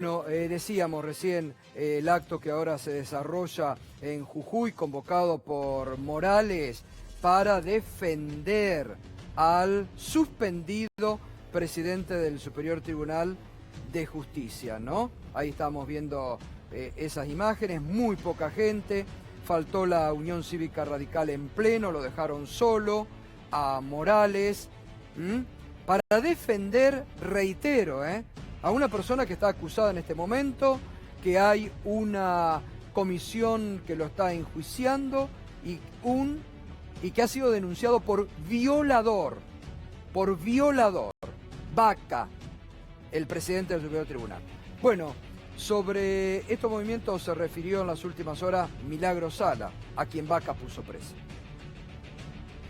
Bueno, decíamos recién el acto que ahora se desarrolla en Jujuy, convocado por Morales, para defender al suspendido presidente del Superior Tribunal de Justicia, ¿no? Ahí estamos viendo esas imágenes, muy poca gente, faltó la Unión Cívica Radical en pleno, lo dejaron solo a Morales, para defender, reitero, a una persona que está acusada en este momento, que hay una comisión que lo está enjuiciando y que ha sido denunciado por violador, Vaca, el presidente del Superior Tribunal. Bueno, sobre estos movimientos se refirió en las últimas horas Milagro Sala, a quien Vaca puso preso.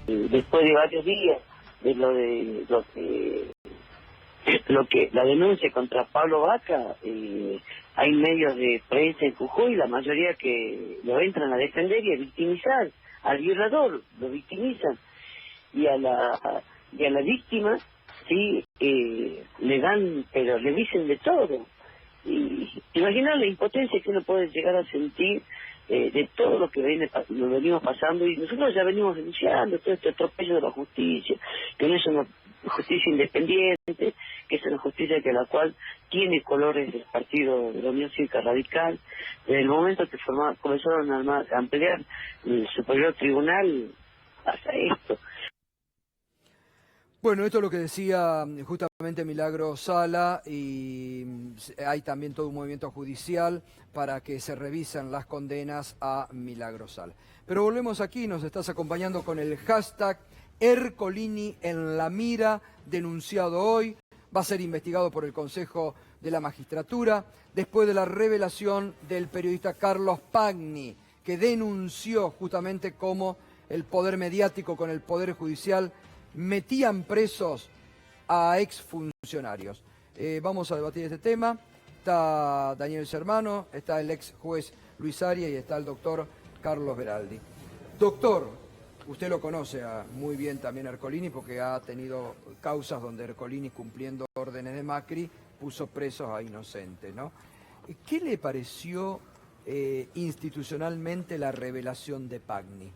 Después de varios días de lo que la denuncia contra Pablo Vaca, hay medios de prensa en Jujuy, la mayoría que lo entran a defender y a victimizar al violador, lo victimizan, y a la víctima sí le dan, pero le dicen de todo. Y imaginar la impotencia que uno puede llegar a sentir de todo lo que lo venimos pasando, y nosotros ya venimos denunciando todo este atropello de la justicia, que no es una justicia independiente, que es una justicia que la cual tiene colores del partido de la Unión Cívica Radical. Desde el momento que comenzaron a ampliar el Superior Tribunal hasta esto. Bueno, esto es lo que decía justamente Milagro Sala, y hay también todo un movimiento judicial para que se revisen las condenas a Milagro Sala. Pero volvemos aquí, nos estás acompañando con el hashtag Ercolini en la mira, denunciado hoy, va a ser investigado por el Consejo de la Magistratura, después de la revelación del periodista Carlos Pagni, que denunció justamente cómo el poder mediático con el poder judicial metían presos a exfuncionarios. Vamos a debatir este tema. Está Daniel Germano, está el ex juez Luis Arias y está el doctor Carlos Beraldi. Doctor, usted lo conoce muy bien también a Ercolini, porque ha tenido causas donde Ercolini, cumpliendo órdenes de Macri, puso presos a inocentes, ¿no? ¿Qué le pareció institucionalmente la revelación de Pagni?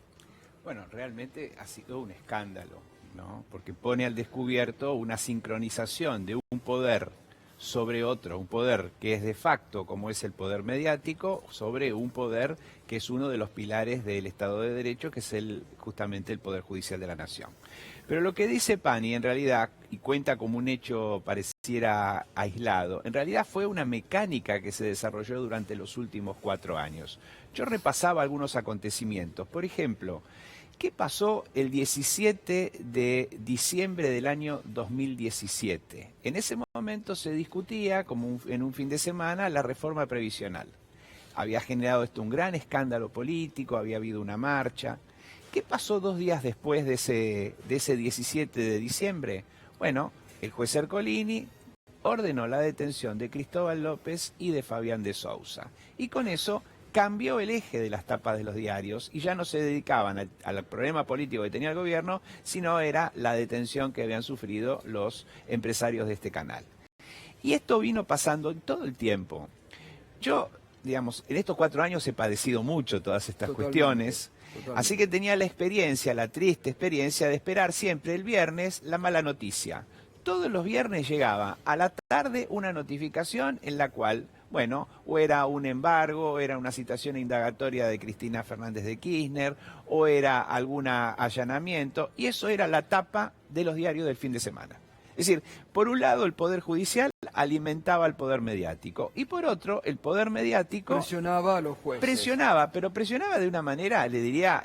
Bueno, realmente ha sido un escándalo, ¿no? Porque pone al descubierto una sincronización de un poder sobre otro, un poder que es de facto, como es el poder mediático, sobre un poder que es uno de los pilares del Estado de Derecho, que es justamente el Poder Judicial de la Nación. Pero lo que dice Pagni, en realidad, y cuenta como un hecho pareciera aislado, en realidad fue una mecánica que se desarrolló durante los últimos 4 años. Yo repasaba algunos acontecimientos. Por ejemplo, ¿qué pasó el 17 de diciembre del año 2017? En ese momento se discutía, en un fin de semana, la reforma previsional. Había generado esto un gran escándalo político, había habido una marcha. ¿Qué pasó 2 días después de ese 17 de diciembre? Bueno, el juez Ercolini ordenó la detención de Cristóbal López y de Fabián de Sousa. Y con eso cambió el eje de las tapas de los diarios y ya no se dedicaban al problema político que tenía el gobierno, sino era la detención que habían sufrido los empresarios de este canal. Y esto vino pasando en todo el tiempo. Yo, digamos, en estos 4 años he padecido mucho todas estas cuestiones, así que tenía la experiencia, la triste experiencia de esperar siempre el viernes la mala noticia. Todos los viernes llegaba a la tarde una notificación en la cual, bueno, o era un embargo, o era una citación indagatoria de Cristina Fernández de Kirchner, o era algún allanamiento, y eso era la tapa de los diarios del fin de semana. Es decir, por un lado el Poder Judicial alimentaba al Poder Mediático, y por otro el Poder Mediático presionaba a los jueces. Pero presionaba de una manera, le diría,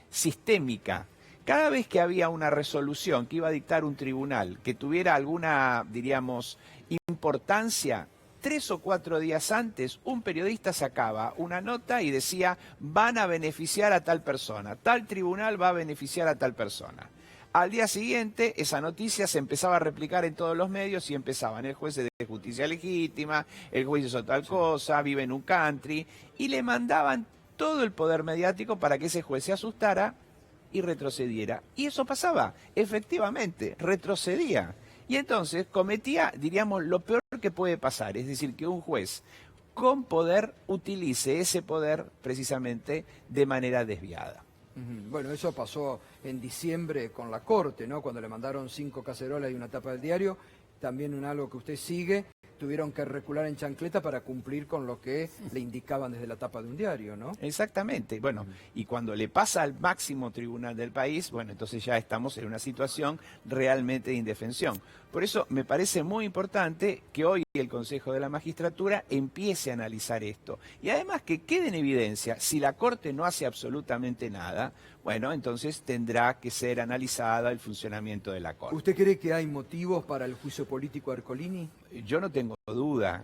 sistémica. Cada vez que había una resolución que iba a dictar un tribunal que tuviera alguna, diríamos, importancia, 3 o 4 días antes, un periodista sacaba una nota y decía: van a beneficiar a tal persona, tal tribunal va a beneficiar a tal persona. Al día siguiente, esa noticia se empezaba a replicar en todos los medios y empezaban: el juez de justicia legítima, el juez hizo tal cosa, vive en un country, y le mandaban todo el poder mediático para que ese juez se asustara y retrocediera. Y eso pasaba, efectivamente, retrocedía. Y entonces cometía, diríamos, lo peor que puede pasar, es decir, que un juez con poder utilice ese poder precisamente de manera desviada. Bueno, eso pasó en diciembre con la Corte, ¿no? Cuando le mandaron 5 cacerolas y una tapa del diario, también algo que usted sigue, tuvieron que recular en chancleta para cumplir con lo que le indicaban desde la tapa de un diario, ¿no? Exactamente. Bueno, y cuando le pasa al máximo tribunal del país, bueno, entonces ya estamos en una situación realmente de indefensión. Por eso me parece muy importante que hoy el Consejo de la Magistratura empiece a analizar esto. Y además que quede en evidencia, si la Corte no hace absolutamente nada, bueno, entonces tendrá que ser analizada el funcionamiento de la Corte. ¿Usted cree que hay motivos para el juicio político de Ercolini? Yo no tengo duda,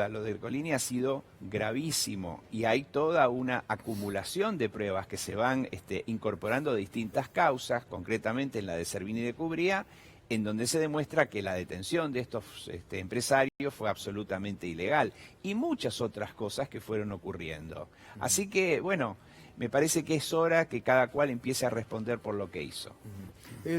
lo de Ercolini ha sido gravísimo y hay toda una acumulación de pruebas que se van incorporando de distintas causas, concretamente en la de Servini de Cubría, en donde se demuestra que la detención de estos empresarios fue absolutamente ilegal y muchas otras cosas que fueron ocurriendo. Así que, bueno, me parece que es hora que cada cual empiece a responder por lo que hizo.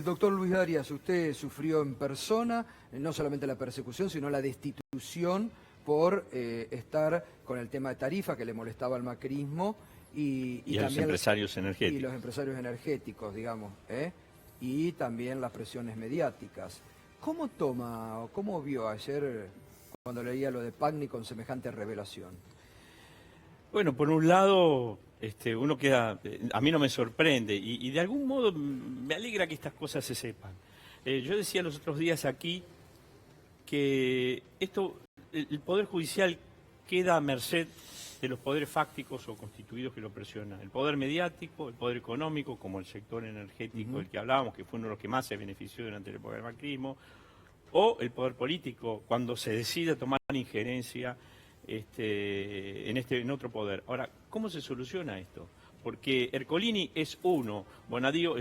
Doctor Luis Arias, usted sufrió en persona no solamente la persecución, sino la destitución por estar con el tema de tarifa que le molestaba al macrismo y a los empresarios energéticos. Y los empresarios energéticos, digamos, y también las presiones mediáticas. ¿Cómo toma o cómo vio ayer cuando leía lo de Pagni con semejante revelación? Bueno, por un lado, uno queda, a mí no me sorprende y de algún modo me alegra que estas cosas se sepan. Yo decía los otros días aquí que el Poder Judicial queda a merced de los poderes fácticos o constituidos que lo presionan. El poder mediático, el poder económico, como el sector energético del que hablábamos, que fue uno de los que más se benefició durante la época del macrismo, o el poder político, cuando se decide tomar injerencia en otro poder. Ahora, ¿cómo se soluciona esto? Porque Ercolini es uno, Bonadío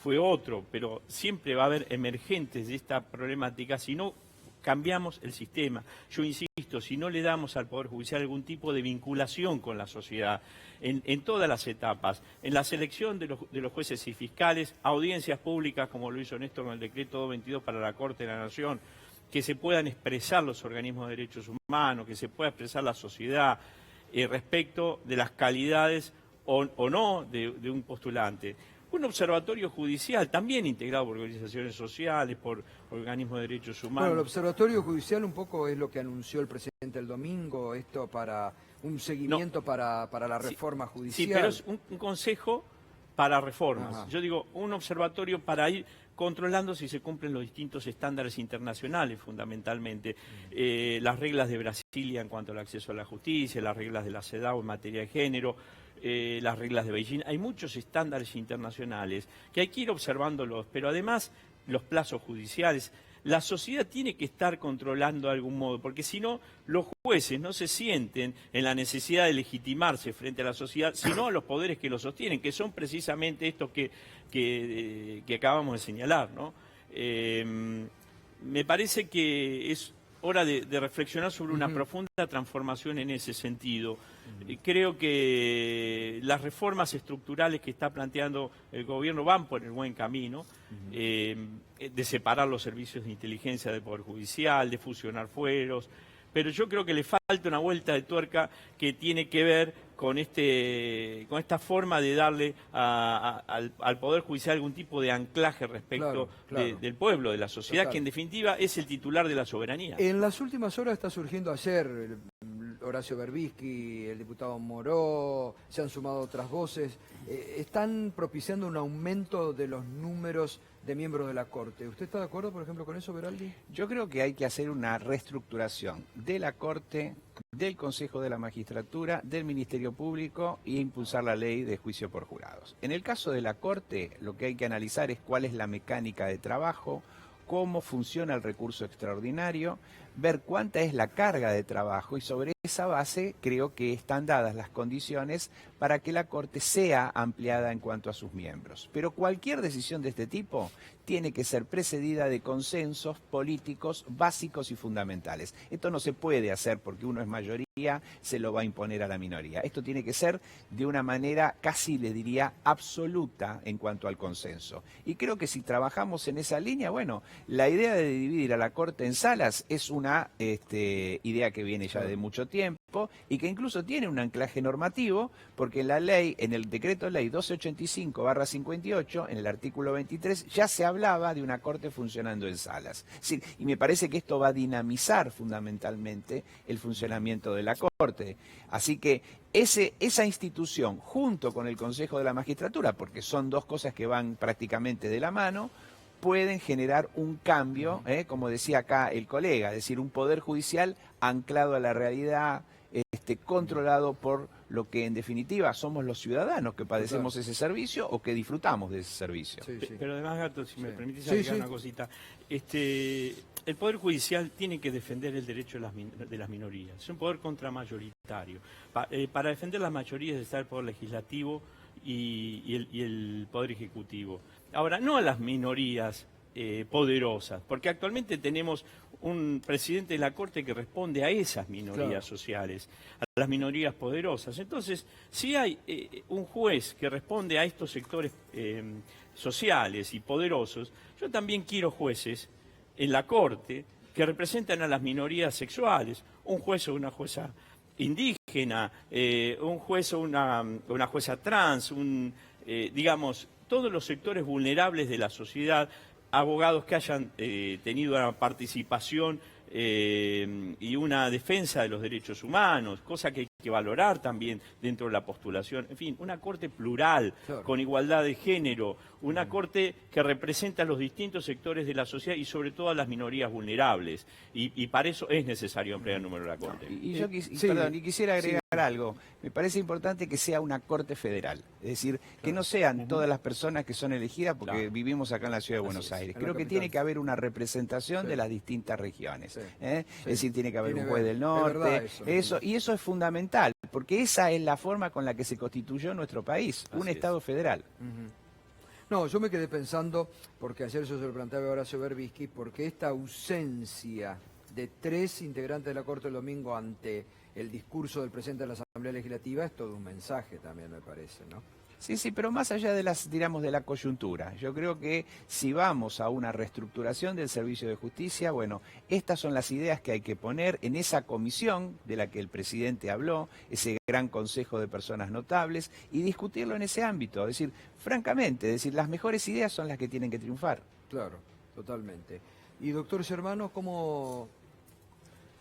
fue otro, pero siempre va a haber emergentes de esta problemática si no cambiamos el sistema. Yo insisto, si no le damos al Poder Judicial algún tipo de vinculación con la sociedad, en todas las etapas, en la selección de los jueces y fiscales, audiencias públicas, como lo hizo Néstor con el decreto 222 para la Corte de la Nación, que se puedan expresar los organismos de derechos humanos, que se pueda expresar la sociedad respecto de las calidades o no de un postulante. Un observatorio judicial, también integrado por organizaciones sociales, por organismos de derechos humanos. Bueno, el observatorio judicial un poco es lo que anunció el presidente el domingo, esto para un seguimiento para la reforma judicial. Sí, pero es un consejo para reformas. Ajá. Yo digo, un observatorio para ir controlando si se cumplen los distintos estándares internacionales, fundamentalmente. Las reglas de Brasilia en cuanto al acceso a la justicia, las reglas de la CEDAW en materia de género, las reglas de Beijing. Hay muchos estándares internacionales que hay que ir observándolos, pero además los plazos judiciales. La sociedad tiene que estar controlando de algún modo, porque si no, los jueces no se sienten en la necesidad de legitimarse frente a la sociedad, sino a los poderes que los sostienen, que son precisamente estos que acabamos de señalar, ¿no? Me parece que es hora de reflexionar sobre una profunda transformación en ese sentido. Creo que las reformas estructurales que está planteando el gobierno van por el buen camino, de separar los servicios de inteligencia del Poder Judicial, de fusionar fueros, pero yo creo que le falta una vuelta de tuerca que tiene que ver con esta forma de darle al Poder Judicial algún tipo de anclaje respecto del pueblo, de la sociedad, que en definitiva es el titular de la soberanía. En las últimas horas está surgiendo ayer Horacio Berbisky, el diputado Moró, se han sumado otras voces, están propiciando un aumento de los números de miembros de la Corte. ¿Usted está de acuerdo, por ejemplo, con eso, Beraldi? Yo creo que hay que hacer una reestructuración de la Corte, del Consejo de la Magistratura, del Ministerio Público e impulsar la ley de juicio por jurados. En el caso de la Corte, lo que hay que analizar es cuál es la mecánica de trabajo, cómo funciona el recurso extraordinario, ver cuánta es la carga de trabajo y sobre esa base creo que están dadas las condiciones para que la Corte sea ampliada en cuanto a sus miembros. Pero cualquier decisión de este tipo tiene que ser precedida de consensos políticos básicos y fundamentales. Esto no se puede hacer porque uno es mayoría, se lo va a imponer a la minoría. Esto tiene que ser de una manera casi, les diría, absoluta en cuanto al consenso. Y creo que si trabajamos en esa línea, bueno, la idea de dividir a la Corte en salas es una idea que viene ya de mucho tiempo y que incluso tiene un anclaje normativo, porque en la ley, en el decreto ley 1285/58, en el artículo 23, ya se hablaba de una Corte funcionando en salas. Sí, y me parece que esto va a dinamizar fundamentalmente el funcionamiento de la Corte. Así que esa institución, junto con el Consejo de la Magistratura, porque son dos cosas que van prácticamente de la mano, pueden generar un cambio, como decía acá el colega, es decir, un poder judicial anclado a la realidad, controlado por lo que en definitiva somos los ciudadanos que padecemos ese servicio o que disfrutamos de ese servicio. Sí, sí. Pero además, Gato, si me permitís agregar una cosita, el Poder Judicial tiene que defender el derecho de las minorías, es un poder contramayoritario. Para defender las mayorías está el Poder Legislativo y el Poder Ejecutivo. Ahora, no a las minorías poderosas, porque actualmente tenemos un presidente de la Corte que responde a esas minorías sociales, a las minorías poderosas. Entonces, si hay un juez que responde a estos sectores sociales y poderosos, yo también quiero jueces en la Corte que representan a las minorías sexuales, un juez o una jueza indígena, un juez o una jueza trans, digamos, todos los sectores vulnerables de la sociedad, abogados que hayan tenido una participación y una defensa de los derechos humanos, cosa que hay que valorar también dentro de la postulación. En fin, una Corte plural, con igualdad de género, una Corte que representa a los distintos sectores de la sociedad y sobre todo a las minorías vulnerables. Y para eso es necesario ampliar el número de la Corte. Y yo quisiera agregar algo. Me parece importante que sea una Corte federal, es decir, que no sean todas las personas que son elegidas porque vivimos acá en la Ciudad de Buenos Aires. Creo que tiene que haber una representación de las distintas regiones. Es decir, tiene que haber un juez del norte, y eso es fundamental, porque esa es la forma con la que se constituyó nuestro país, un Estado federal. No, yo me quedé pensando, porque ayer yo se lo planteaba a Horacio Berbisky, porque esta ausencia de 3 integrantes de la Corte el domingo ante el discurso del presidente de la Asamblea Legislativa es todo un mensaje también, me parece, ¿no? Sí, pero más allá de de la coyuntura, yo creo que si vamos a una reestructuración del servicio de justicia, bueno, estas son las ideas que hay que poner en esa comisión de la que el presidente habló, ese gran consejo de personas notables, y discutirlo en ese ámbito, es decir, francamente, las mejores ideas son las que tienen que triunfar. Claro, totalmente. Y doctor Germano, ¿cómo...?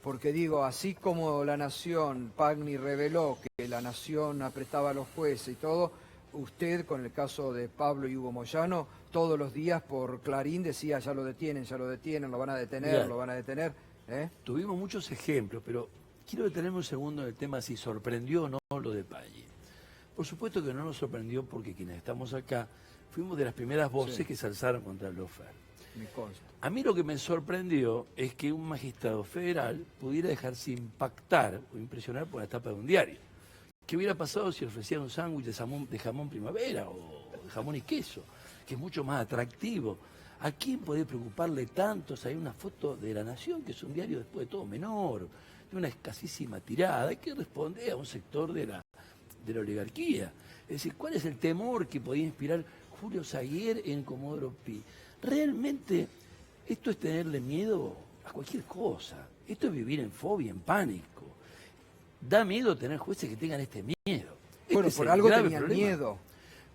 Porque digo, así como La Nación, Pagni reveló que La Nación apretaba a los jueces y todo, usted con el caso de Pablo y Hugo Moyano, todos los días por Clarín decía ya lo detienen, lo van a detener, Mirá, lo van a detener. Tuvimos muchos ejemplos, pero quiero detenerme un segundo en el tema si sorprendió o no lo de Pagni. Por supuesto que no nos sorprendió porque quienes estamos acá fuimos de las primeras voces que se alzaron contra el lawfare. Me consta. A mí lo que me sorprendió es que un magistrado federal pudiera dejarse impactar o impresionar por la tapa de un diario. ¿Qué hubiera pasado si ofrecían un sándwich de jamón primavera o de jamón y queso, que es mucho más atractivo? ¿A quién puede preocuparle tanto si hay una foto de La Nación, que es un diario después de todo menor, de una escasísima tirada, que responde a un sector de la oligarquía? Es decir, ¿cuál es el temor que podía inspirar Julio Zaguier en Comodoro Pi? Realmente esto es tenerle miedo a cualquier cosa. Esto es vivir en fobia, en pánico. Da miedo tener jueces que tengan este miedo. Bueno, por algo tenían miedo.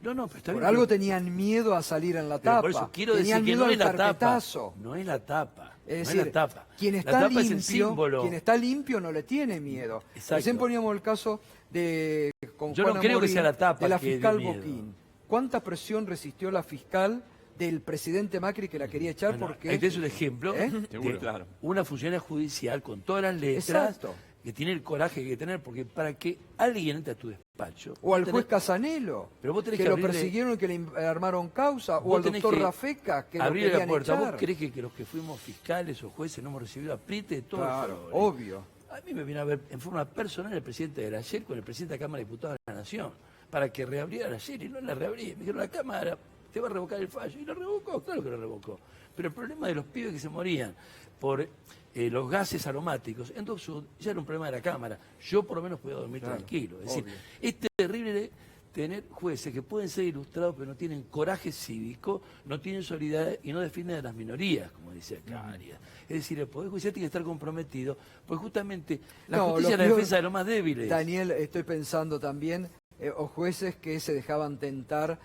No, pero está por bien. algo tenían miedo a salir en la tapa. Por eso quiero tenían decir que miedo no es al la tapa. carpetazo. No es la tapa. Es no decir, es la tapa. Quien La está tapa es el símbolo. quien está limpio no le tiene miedo. Recién poníamos el caso de con Yo Juana no creo Morín, que sea la tapa de la que fiscal dé miedo. Boquín. ¿Cuánta presión resistió la fiscal del presidente Macri que la quería echar? Bueno, porque ahí tenés un ejemplo Seguro, claro. una funcionaria judicial con todas las letras Exacto. que tiene el coraje que hay que tener, porque para que alguien entre a tu despacho despacho. O al vos juez tenés- Casanelo, Pero vos tenés que que lo abrirle- persiguieron y que le armaron causa, o vos al tenés doctor que Rafeca, que lo abrirle la querían puerta. echar. ¿Vos creés que los que fuimos fiscales o jueces no hemos recibido apriete de todos? Claro, los obvio. A mí me vino a ver en forma personal el presidente de la AYER con el presidente de la Cámara de Diputados de la Nación para que reabriera la AYER y no la reabrí. Me dijeron, la Cámara te va a revocar el fallo. Y lo revocó, claro que lo revocó. Pero el problema de los pibes que se morían por los gases aromáticos en Dock Sud ya era un problema de la Cámara. Yo por lo menos podía dormir Claro, tranquilo. Es decir, obvio. es terrible tener jueces que pueden ser ilustrados pero no tienen coraje cívico, no tienen solidaridad y no defienden a las minorías, como dice acá Arias. Es decir, el Poder Judicial tiene que estar comprometido, porque justamente la No, justicia es lo la peor, defensa de los más débiles. Daniel, estoy pensando también, o jueces que se dejaban tentar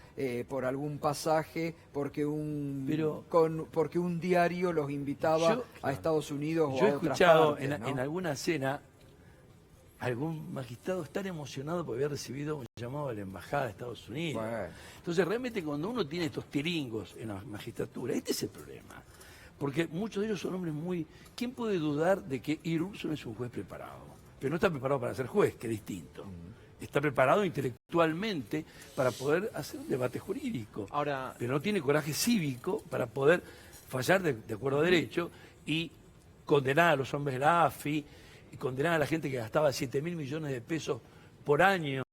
por algún pasaje porque porque un diario los invitaba a Estados Unidos o Yo he a otras escuchado partes, ¿no? en alguna cena algún magistrado estar emocionado porque había recibido un llamado de la Embajada de Estados Unidos. Bueno. Entonces, realmente cuando uno tiene estos tiringos en la magistratura, este es el problema. Porque muchos de ellos son hombres muy... ¿Quién puede dudar de que Irurson es un juez preparado? Pero no está preparado para ser juez, que es distinto. Está preparado intelectualmente para poder hacer un debate jurídico. Ahora, Pero no tiene coraje cívico para poder fallar de acuerdo a derecho y condenar a los hombres de la AFI y condenar a la gente que gastaba 7.000 millones de pesos por año